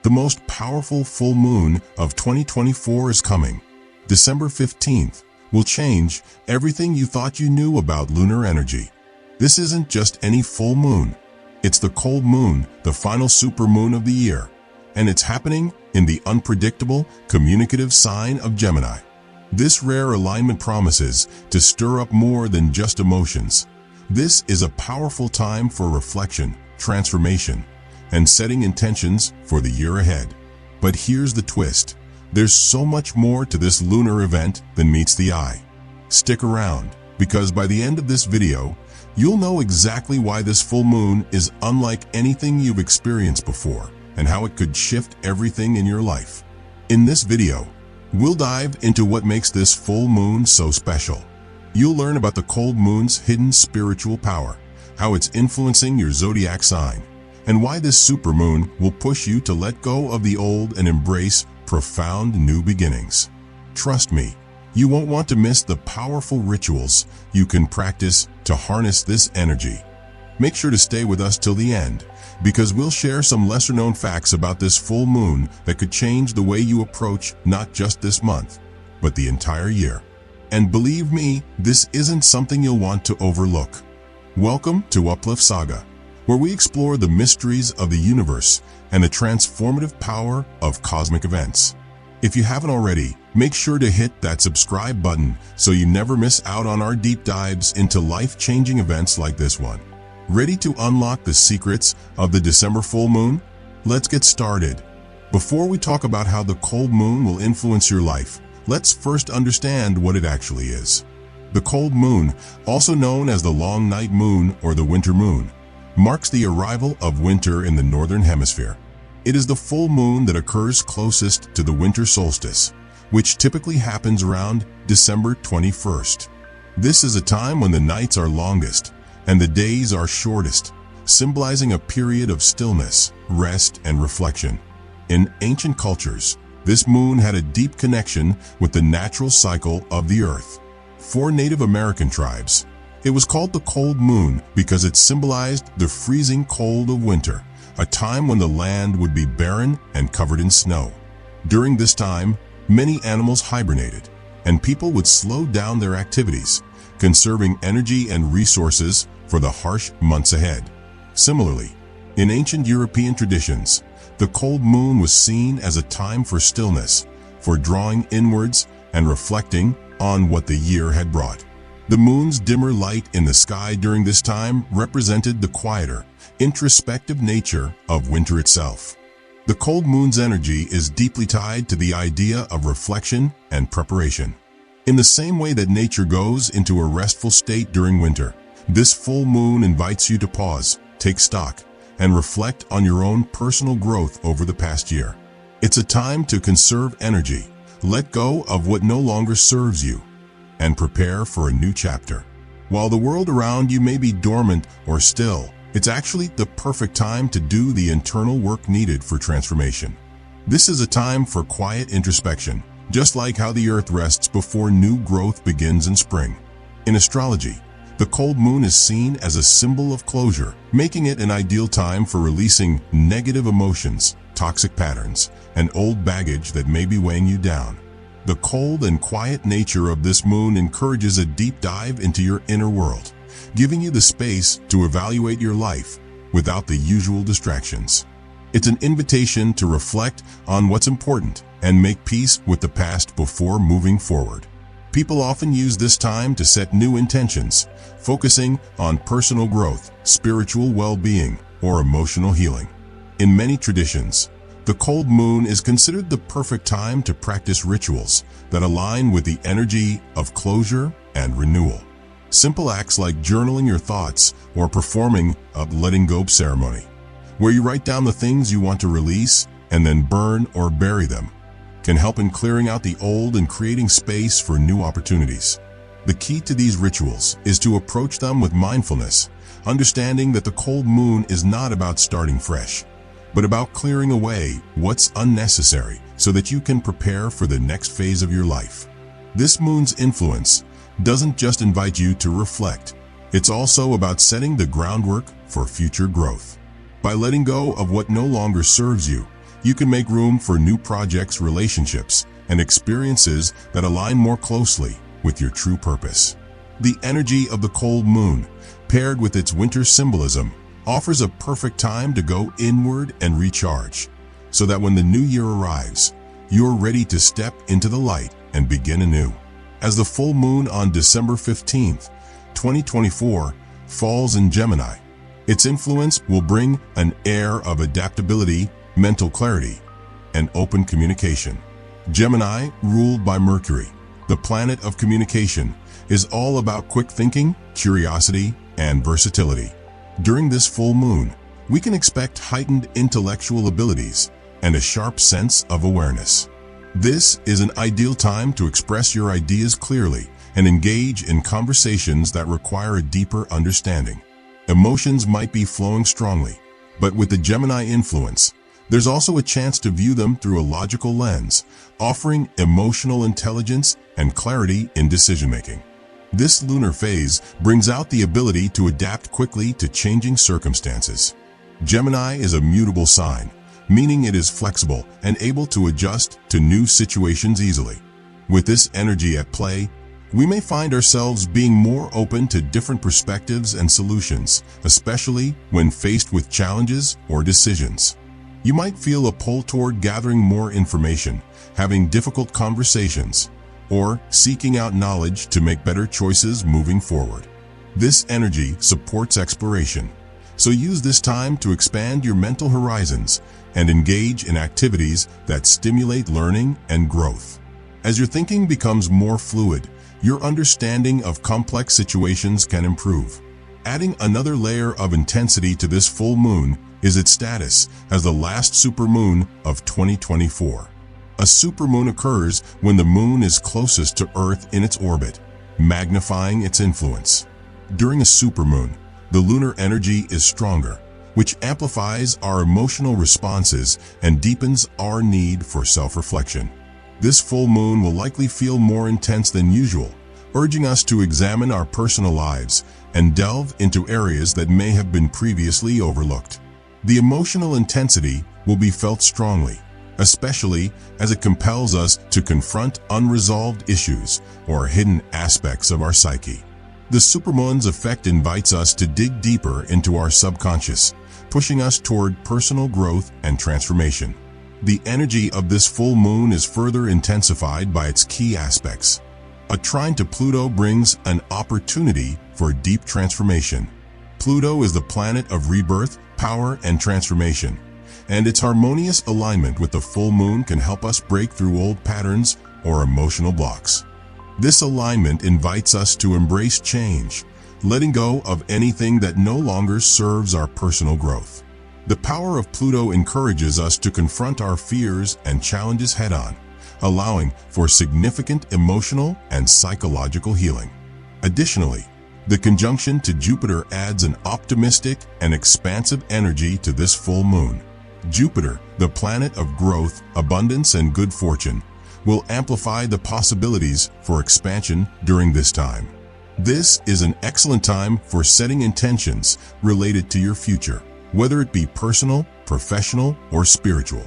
The most powerful full moon of 2024 is coming. December 15th will change everything you thought you knew about lunar energy. This isn't just any full moon. It's the cold moon, the final supermoon of the year. And it's happening in the unpredictable, communicative sign of Gemini. This rare alignment promises to stir up more than just emotions. This is a powerful time for reflection, transformation, and setting intentions for the year ahead. But here's the twist. There's so much more to this lunar event than meets the eye. Stick around, because by the end of this video, you'll know exactly why this full moon is unlike anything you've experienced before and how it could shift everything in your life. In this video, we'll dive into what makes this full moon so special. You'll learn about the cold moon's hidden spiritual power, how it's influencing your zodiac sign, and why this supermoon will push you to let go of the old and embrace profound new beginnings. Trust me, you won't want to miss the powerful rituals you can practice to harness this energy. Make sure to stay with us till the end, because we'll share some lesser-known facts about this full moon that could change the way you approach not just this month, but the entire year. And believe me, this isn't something you'll want to overlook. Welcome to Uplift Saga, where we explore the mysteries of the universe and the transformative power of cosmic events. If you haven't already, make sure to hit that subscribe button so you never miss out on our deep dives into life-changing events like this one. Ready to unlock the secrets of the December full moon? Let's get started. Before we talk about how the cold moon will influence your life, let's first understand what it actually is. The cold moon, also known as the long night moon or the winter moon, marks the arrival of winter in the northern hemisphere. It is the full moon that occurs closest to the winter solstice, which typically happens around December 21st. This is a time when the nights are longest and the days are shortest, symbolizing a period of stillness, rest, and reflection. In ancient cultures, this moon had a deep connection with the natural cycle of the earth. For Native American tribes, it was called the cold moon because it symbolized the freezing cold of winter, a time when the land would be barren and covered in snow. During this time, many animals hibernated, and people would slow down their activities, conserving energy and resources for the harsh months ahead. Similarly, in ancient European traditions, the cold moon was seen as a time for stillness, for drawing inwards and reflecting on what the year had brought. The moon's dimmer light in the sky during this time represented the quieter, introspective nature of winter itself. The cold moon's energy is deeply tied to the idea of reflection and preparation. In the same way that nature goes into a restful state during winter, this full moon invites you to pause, take stock, and reflect on your own personal growth over the past year. It's a time to conserve energy, let go of what no longer serves you, and prepare for a new chapter. While the world around you may be dormant or still, it's actually the perfect time to do the internal work needed for transformation. This is a time for quiet introspection, just like how the earth rests before new growth begins in spring. In astrology, the cold moon is seen as a symbol of closure, making it an ideal time for releasing negative emotions, toxic patterns, and old baggage that may be weighing you down. The cold and quiet nature of this moon encourages a deep dive into your inner world, giving you the space to evaluate your life without the usual distractions. It's an invitation to reflect on what's important and make peace with the past before moving forward. People often use this time to set new intentions, focusing on personal growth, spiritual well-being, or emotional healing. In many traditions, the cold moon is considered the perfect time to practice rituals that align with the energy of closure and renewal. Simple acts like journaling your thoughts or performing a letting go ceremony, where you write down the things you want to release and then burn or bury them, can help in clearing out the old and creating space for new opportunities. The key to these rituals is to approach them with mindfulness, understanding that the cold moon is not about starting fresh, but about clearing away what's unnecessary so that you can prepare for the next phase of your life. This moon's influence doesn't just invite you to reflect, it's also about setting the groundwork for future growth. By letting go of what no longer serves you you can make room for new projects, relationships, and experiences that align more closely with your true purpose. The energy of the cold moon, paired with its winter symbolism, offers a perfect time to go inward and recharge, so that when the new year arrives, you're ready to step into the light and begin anew. As the full moon on December 15th, 2024, falls in Gemini, its influence will bring an air of adaptability, mental clarity, and open communication. Gemini, ruled by Mercury, the planet of communication, is all about quick thinking, curiosity, and versatility. During this full moon, we can expect heightened intellectual abilities and a sharp sense of awareness. This is an ideal time to express your ideas clearly and engage in conversations that require a deeper understanding. Emotions might be flowing strongly, but with the Gemini influence, there's also a chance to view them through a logical lens, offering emotional intelligence and clarity in decision-making. This lunar phase brings out the ability to adapt quickly to changing circumstances. Gemini is a mutable sign, meaning it is flexible and able to adjust to new situations easily. With this energy at play, we may find ourselves being more open to different perspectives and solutions, especially when faced with challenges or decisions. You might feel a pull toward gathering more information, having difficult conversations, or seeking out knowledge to make better choices moving forward. This energy supports exploration, so use this time to expand your mental horizons and engage in activities that stimulate learning and growth. As your thinking becomes more fluid, your understanding of complex situations can improve. Adding another layer of intensity to this full moon is its status as the last supermoon of 2024. A supermoon occurs when the moon is closest to Earth in its orbit, magnifying its influence. During a supermoon, the lunar energy is stronger, which amplifies our emotional responses and deepens our need for self-reflection. This full moon will likely feel more intense than usual, urging us to examine our personal lives and delve into areas that may have been previously overlooked. The emotional intensity will be felt strongly, especially as it compels us to confront unresolved issues or hidden aspects of our psyche. The supermoon's effect invites us to dig deeper into our subconscious, pushing us toward personal growth and transformation. The energy of this full moon is further intensified by its key aspects. A trine to Pluto brings an opportunity for deep transformation. Pluto is the planet of rebirth, power, and transformation, and its harmonious alignment with the full moon can help us break through old patterns or emotional blocks. This alignment invites us to embrace change, letting go of anything that no longer serves our personal growth. The power of Pluto encourages us to confront our fears and challenges head-on, allowing for significant emotional and psychological healing. Additionally, the conjunction to Jupiter adds an optimistic and expansive energy to this full moon. Jupiter, the planet of growth, abundance, and good fortune, will amplify the possibilities for expansion during this time. This is an excellent time for setting intentions related to your future, whether it be personal, professional, or spiritual.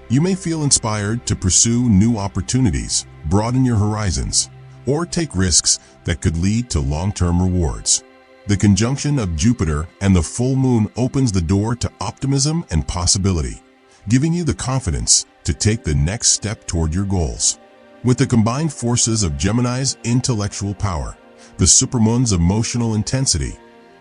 You may feel inspired to pursue new opportunities, broaden your horizons, or take risks that could lead to long-term rewards. The conjunction of Jupiter and the full moon opens the door to optimism and possibility, giving you the confidence to take the next step toward your goals. With the combined forces of Gemini's intellectual power, the supermoon's emotional intensity,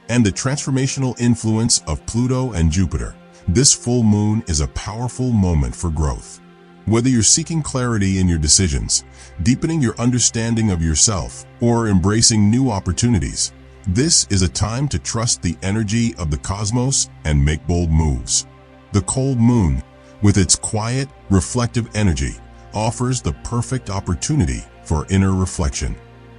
and the transformational influence of Pluto and Jupiter, this full moon is a powerful moment for growth. Whether you're seeking clarity in your decisions, deepening your understanding of yourself, or embracing new opportunities, this is a time to trust the energy of the cosmos and make bold moves. The cold moon, with its quiet, reflective energy, offers the perfect opportunity for inner reflection.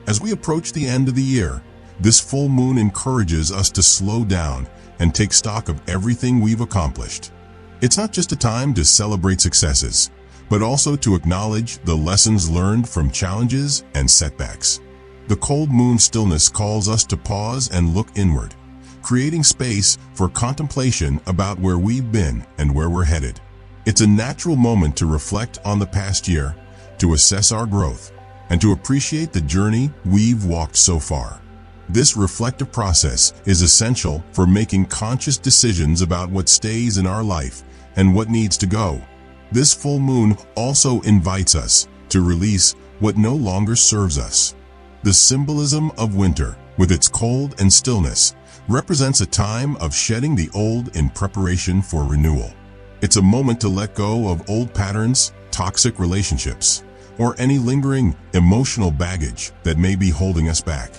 As we approach the end of the year, this full moon encourages us to slow down and take stock of everything we've accomplished. It's not just a time to celebrate successes, but also to acknowledge the lessons learned from challenges and setbacks. The cold moon stillness calls us to pause and look inward, creating space for contemplation about where we've been and where we're headed. It's a natural moment to reflect on the past year, to assess our growth, and to appreciate the journey we've walked so far. This reflective process is essential for making conscious decisions about what stays in our life and what needs to go. This full moon also invites us to release what no longer serves us. The symbolism of winter, with its cold and stillness, represents a time of shedding the old in preparation for renewal. It's a moment to let go of old patterns, toxic relationships, or any lingering emotional baggage that may be holding us back.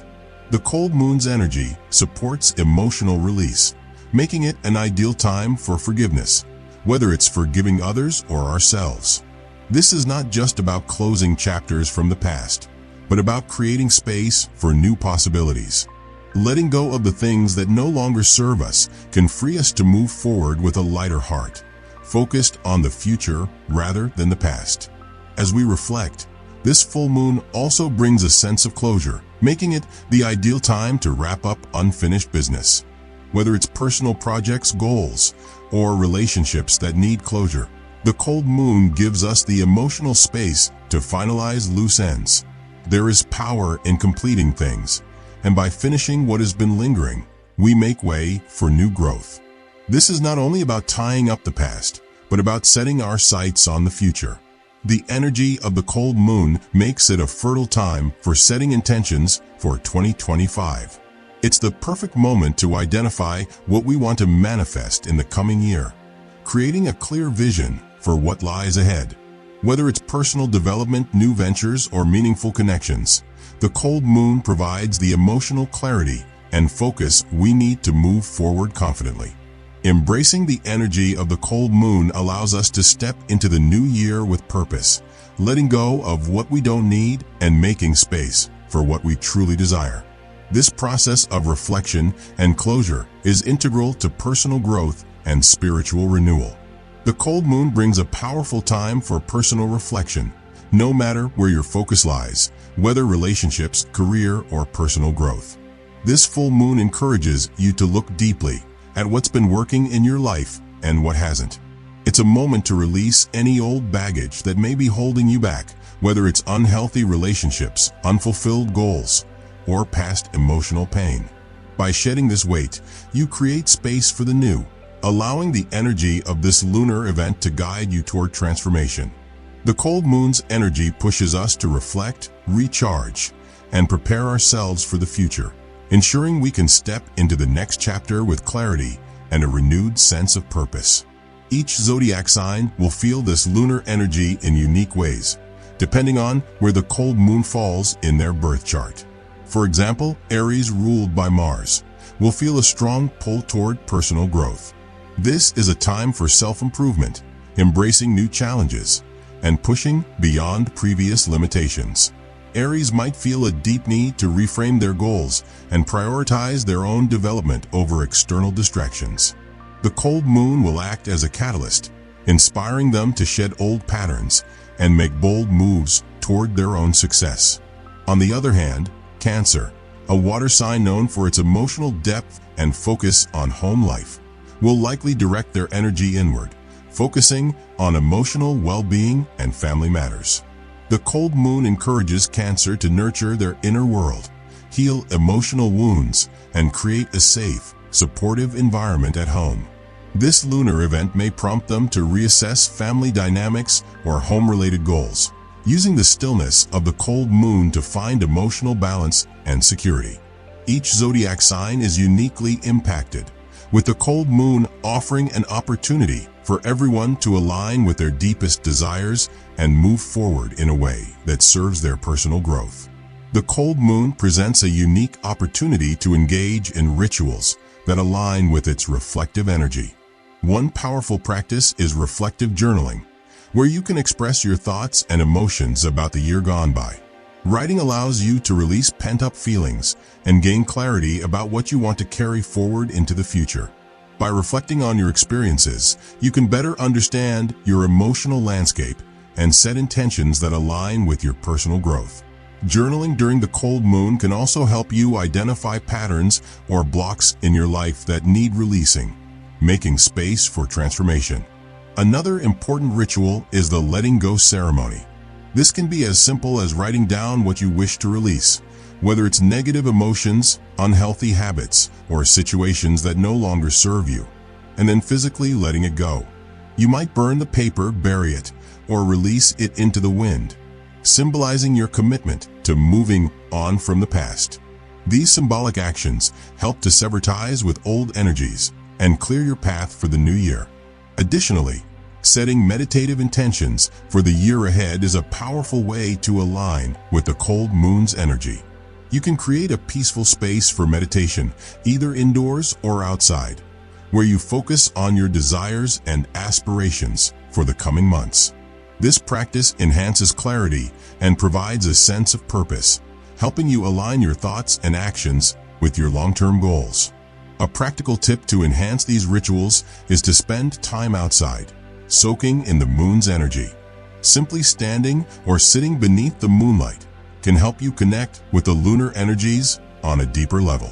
The cold moon's energy supports emotional release, making it an ideal time for forgiveness, whether it's forgiving others or ourselves. This is not just about closing chapters from the past, but about creating space for new possibilities. Letting go of the things that no longer serve us can free us to move forward with a lighter heart, focused on the future rather than the past. As we reflect, this full moon also brings a sense of closure, making it the ideal time to wrap up unfinished business. Whether it's personal projects, goals, or relationships that need closure, the cold moon gives us the emotional space to finalize loose ends. There is power in completing things, and by finishing what has been lingering, we make way for new growth. This is not only about tying up the past, but about setting our sights on the future. The energy of the cold moon makes it a fertile time for setting intentions for 2025. It's the perfect moment to identify what we want to manifest in the coming year, creating a clear vision for what lies ahead. Whether it's personal development, new ventures, or meaningful connections, the cold moon provides the emotional clarity and focus we need to move forward confidently. Embracing the energy of the cold moon allows us to step into the new year with purpose, letting go of what we don't need and making space for what we truly desire. This process of reflection and closure is integral to personal growth and spiritual renewal. The cold moon brings a powerful time for personal reflection, no matter where your focus lies, whether relationships, career, or personal growth. This full moon encourages you to look deeply at what's been working in your life and what hasn't. It's a moment to release any old baggage that may be holding you back, whether it's unhealthy relationships, unfulfilled goals, or past emotional pain. By shedding this weight, you create space for the new, allowing the energy of this lunar event to guide you toward transformation. The cold moon's energy pushes us to reflect, recharge, and prepare ourselves for the future, ensuring we can step into the next chapter with clarity and a renewed sense of purpose. Each zodiac sign will feel this lunar energy in unique ways, depending on where the cold moon falls in their birth chart. For example, Aries, ruled by Mars, will feel a strong pull toward personal growth. This is a time for self-improvement, embracing new challenges, and pushing beyond previous limitations. Aries might feel a deep need to reframe their goals and prioritize their own development over external distractions. The cold moon will act as a catalyst, inspiring them to shed old patterns and make bold moves toward their own success. On the other hand, Cancer, a water sign known for its emotional depth and focus on home life, will likely direct their energy inward, focusing on emotional well-being and family matters. The cold moon encourages Cancer to nurture their inner world, heal emotional wounds, and create a safe, supportive environment at home. This lunar event may prompt them to reassess family dynamics or home-related goals, using the stillness of the cold moon to find emotional balance and security. Each zodiac sign is uniquely impacted, with the cold moon offering an opportunity for everyone to align with their deepest desires and move forward in a way that serves their personal growth. The cold moon presents a unique opportunity to engage in rituals that align with its reflective energy. One powerful practice is reflective journaling, where you can express your thoughts and emotions about the year gone by. Writing allows you to release pent-up feelings and gain clarity about what you want to carry forward into the future. By reflecting on your experiences, you can better understand your emotional landscape and set intentions that align with your personal growth. Journaling during the cold moon can also help you identify patterns or blocks in your life that need releasing, making space for transformation. Another important ritual is the letting go ceremony. This can be as simple as writing down what you wish to release, whether it's negative emotions, unhealthy habits, or situations that no longer serve you, and then physically letting it go. You might burn the paper, bury it, or release it into the wind, symbolizing your commitment to moving on from the past. These symbolic actions help to sever ties with old energies and clear your path for the new year. Additionally, setting meditative intentions for the year ahead is a powerful way to align with the cold moon's energy. You can create a peaceful space for meditation, either indoors or outside, where you focus on your desires and aspirations for the coming months. This practice enhances clarity and provides a sense of purpose, helping you align your thoughts and actions with your long-term goals. A practical tip to enhance these rituals is to spend time outside, soaking in the moon's energy. Simply standing or sitting beneath the moonlight can help you connect with the lunar energies on a deeper level.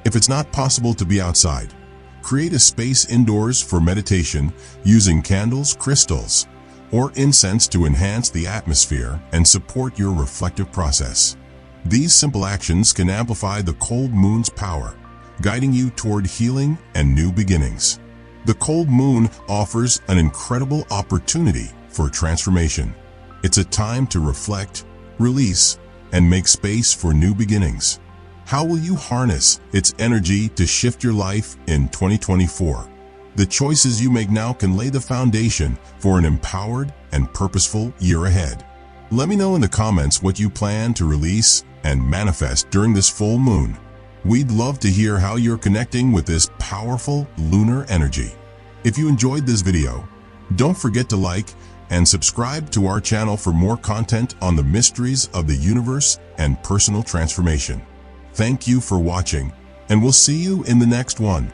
If it's not possible to be outside, create a space indoors for meditation using candles, crystals, or incense to enhance the atmosphere and support your reflective process. These simple actions can amplify the cold moon's power, guiding you toward healing and new beginnings. The cold moon offers an incredible opportunity for transformation. It's a time to reflect, release, and make space for new beginnings. How will you harness its energy to shift your life in 2024? The choices you make now can lay the foundation for an empowered and purposeful year ahead. Let me know in the comments what you plan to release and manifest during this full moon. We'd love to hear how you're connecting with this powerful lunar energy. If you enjoyed this video, don't forget to like and subscribe to our channel for more content on the mysteries of the universe and personal transformation. Thank you for watching, and we'll see you in the next one.